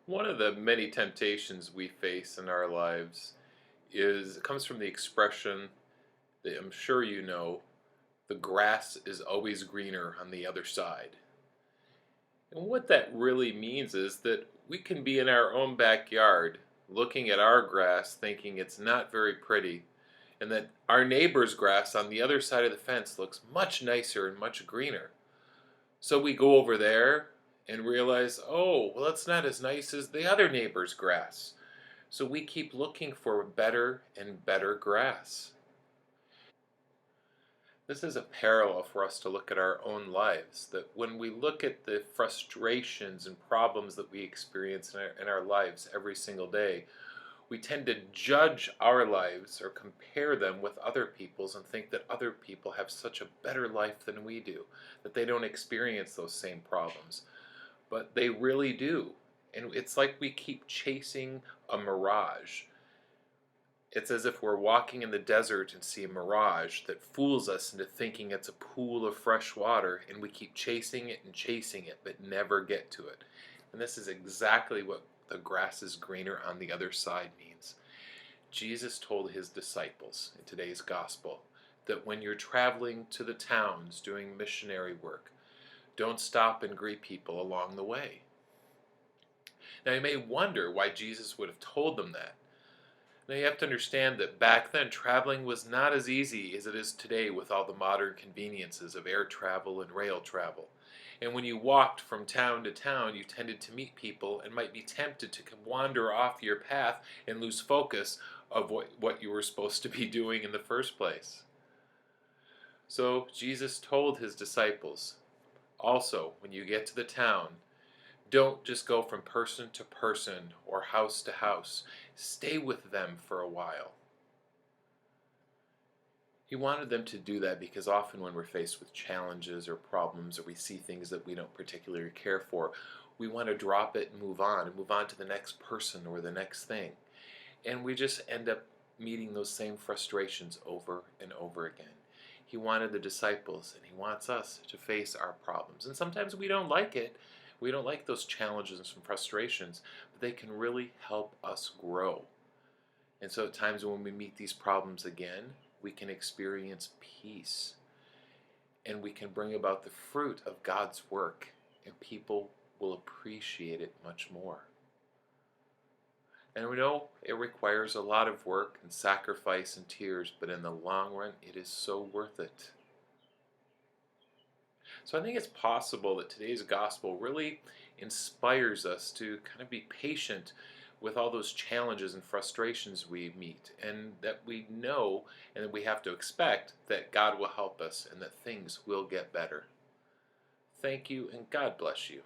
One of the many temptations we face in our lives comes from the expression that I'm sure you know, the grass is always greener on the other side. And what that really means is that we can be in our own backyard looking at our grass thinking it's not very pretty, and that our neighbor's grass on the other side of the fence looks much nicer and much greener. So we go over there and realize, oh, well, it's not as nice as the other neighbor's grass. So we keep looking for better and better grass. This is a parallel for us to look at our own lives. That when we look at the frustrations and problems that we experience in our lives every single day, we tend to judge our lives or compare them with other people's and think that other people have such a better life than we do, that they don't experience those same problems. But they really do. And it's like we keep chasing a mirage. It's as if we're walking in the desert and see a mirage that fools us into thinking it's a pool of fresh water, and we keep chasing it, but never get to it. And this is exactly what the grass is greener on the other side means. Jesus told his disciples in today's gospel that when you're traveling to the towns doing missionary work, don't stop and greet people along the way. Now you may wonder why Jesus would have told them that. Now you have to understand that back then traveling was not as easy as it is today with all the modern conveniences of air travel and rail travel. And when you walked from town to town, you tended to meet people and might be tempted to wander off your path and lose focus of what you were supposed to be doing in the first place. So Jesus told his disciples, also, when you get to the town, don't just go from person to person or house to house. Stay with them for a while. He wanted them to do that because often when we're faced with challenges or problems or we see things that we don't particularly care for, we want to drop it and move on to the next person or the next thing. And we just end up meeting those same frustrations over and over again. He wanted the disciples and he wants us to face our problems. And sometimes we don't like it. We don't like those challenges and frustrations, but they can really help us grow. And so at times when we meet these problems again, we can experience peace and we can bring about the fruit of God's work, and people will appreciate it much more. And we know it requires a lot of work and sacrifice and tears, but in the long run, it is so worth it. So I think it's possible that today's gospel really inspires us to kind of be patient with all those challenges and frustrations we meet, and that we know and that we have to expect that God will help us and that things will get better. Thank you, and God bless you.